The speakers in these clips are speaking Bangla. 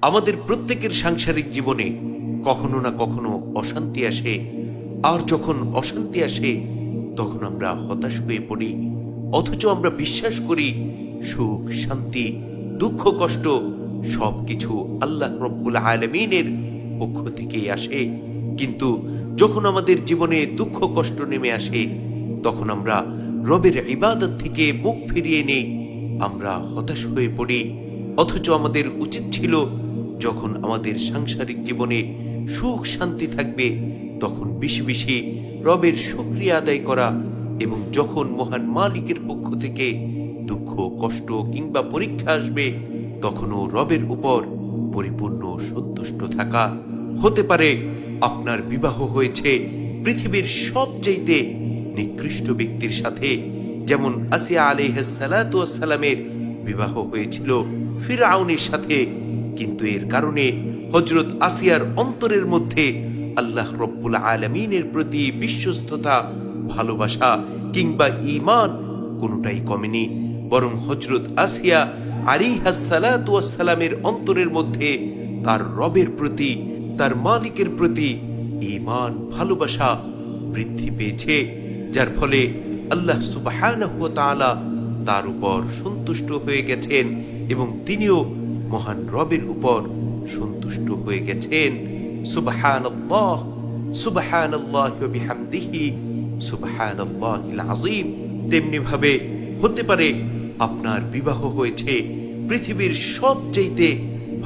আমাদের প্রত্যেকের সাংসারিক জীবনে কখনো না কখনো অশান্তি আসে, আর যখন অশান্তি আসে তখন আমরা হতাশ হয়ে পড়ি। অথচ আমরা বিশ্বাস করি সুখ, শান্তি, দুঃখ, কষ্ট সবকিছু আল্লাহ রব্বুল আলামিনের পক্ষ থেকেই আসে। কিন্তু যখন আমাদের জীবনে দুঃখ কষ্ট নেমে আসে তখন আমরা রবের ইবাদত থেকে মুখ ফিরিয়ে নেই, আমরা হতাশ হয়ে পড়ি। অথচ আমাদের উচিত ছিল যখন আমাদের সাংসারিক জীবনে সুখ শান্তি থাকবে তখন বেশি বেশি রবের শুকরিয়া আদায় করা, এবং যখন মহান মালিকের পক্ষ থেকে দুঃখ কষ্ট কিংবা পরীক্ষা আসবে তখনও রবের উপর পরিপূর্ণ সন্তুষ্ট থাকা। হতে পারে আপনার বিবাহ হয়েছে পৃথিবীর সবচাইতে নিকৃষ্ট ব্যক্তির সাথে, যেমন আসিয়া আলাইহিস সালাতু ওয়াস সালামের বিবাহ হয়েছিল ফিরআউনের সাথে, কিন্তু এর কারণে হযরত আসিয়ার অন্তরের মধ্যে আল্লাহ রব্বুল আলামিনের প্রতি বিশ্বস্ততা, ভালোবাসা কিংবা ঈমান কোনোটাই কমেনি, বরং হযরত আসিয়া আলাইহিস সালাতু ওয়াস সালামের অন্তরের মধ্যে তার রবের প্রতি, তার মালিকের প্রতি ঈমান, ভালোবাসা বৃদ্ধি পেয়েছে, যার ফলে আল্লাহ সুবহানাহু ওয়া তাআলা তার উপর সন্তুষ্ট হয়ে গেছেন এবং তিনিও মহান রবের উপর সন্তুষ্ট হয়ে গেছেন। সুবহানাল্লাহ, সুবহানাল্লাহি ওয়া বিহামদিহি, সুবহানাল্লাহিল আযীম। তেমনি ভাবে হতে পারে আপনার বিবাহ হয়েছে পৃথিবীর সবচাইতে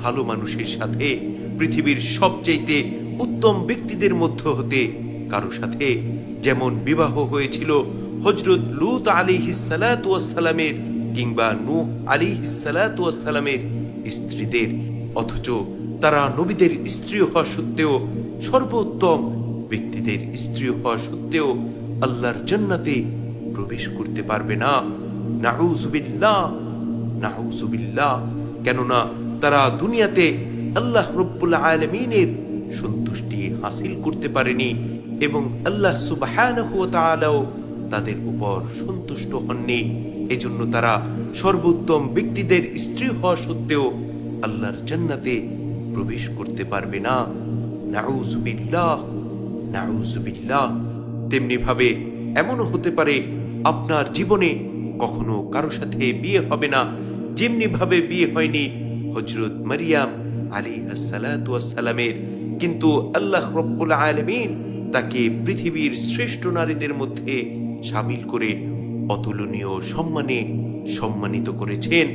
ভালো মানুষের সাথে, পৃথিবীর সবচাইতে উত্তম ব্যক্তিদের মধ্য হতে কারো সাথে, যেমন বিবাহ হয়েছিল হযরত লূত আলাইহিস সালাতু ওয়াস সালামের কিংবা নূহ আলাইহিস সালাতু ওয়াস সালামের স্ত্রীদের। অথচ তারা নবীদের স্ত্রী হওয়া সত্ত্বেও, সর্বোত্তম ব্যক্তিদের স্ত্রী হওয়া সত্ত্বেও আল্লাহর জান্নাতে প্রবেশ করতে পারবে না। নাউযুবিল্লাহ, নাউযুবিল্লাহ। কেননা তারা দুনিয়াতে আল্লাহ রব্বুল আলামিনের সন্তুষ্টি হাসিল করতে পারেনি এবং আল্লাহ সুবহানাহু ওয়া তাআলাও তাদের উপর সন্তুষ্ট হননি। এজন্য তারা সর্বোত্তম ব্যক্তিদের স্ত্রী হওয়া সত্ত্বেও আল্লাহর জান্নাতে প্রবেশ করতে পারবে না। নাউযুবিল্লাহ, নাউযুবিল্লাহ। তেমনি ভাবে এমনও হতে পারে আপনার জীবনে কখনো কারো সাথে বিয়ে হবে না, যেমনি ভাবে বিয়ে হয়নি হযরত মারিয়াম আলাইহিস সালাতু ওয়াস সালামের, কিন্তু আল্লাহ রব্বুল আলামিন তাকে পৃথিবীর শ্রেষ্ঠ নারীদের মধ্যে শামিল করে অতুলনীয় সম্মানে সম্মানিত করেছেন,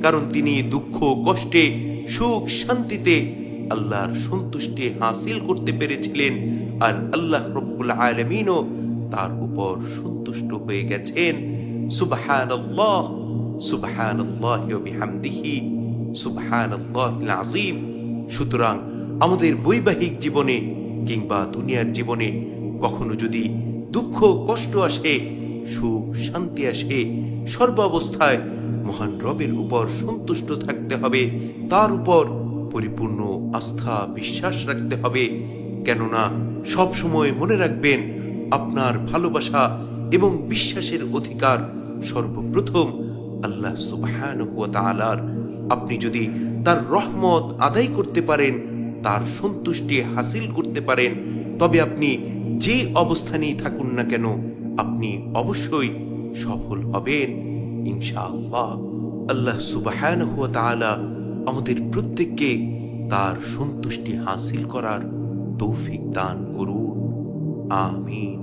কারণ তিনি দুঃখ কষ্টে, সুখ শান্তিতে আল্লাহর সন্তুষ্টি হাসিল করতে পেরেছিলেন, আর আল্লাহ রব্বুল আলামিনও তার উপর সন্তুষ্ট হয়ে গেছেন। সুবহানাল্লাহ, সুবহানাল্লাহি ওয়া বিহামদিহি, সুবহানাল্লাহিল আযীম। সুতরাং আমাদের বৈবাহিক জীবনে কিংবা দুনিয়ার জীবনে কখনো যদি দুঃখ কষ্ট আসে, সুখ শান্তি আসে, সর্বাবস্থায় মহান রবের উপর সন্তুষ্ট থাকতে হবে, তার উপর পরিপূর্ণ আস্থা বিশ্বাস রাখতে হবে। কেননা সব সময় মনে রাখবেন আপনার ভালোবাসা এবং বিশ্বাসের অধিকার সর্বপ্রথম আল্লাহ সুবহানাহু ওয়া তাআলার। আপনি যদি তার রহমত আদায় করতে পারেন, তার সন্তুষ্টি হাসিল করতে পারেন, তবে আপনি যে অবস্থানেই থাকুন না কেন আপনি অবশ্যই সফল হবেন ইনশাআল্লাহ। আল্লাহ সুবহানাহু ওয়া তাআলা আমাদের প্রত্যেককে তার সন্তুষ্টি হাসিল করার তৌফিক দান করুন। আমিন।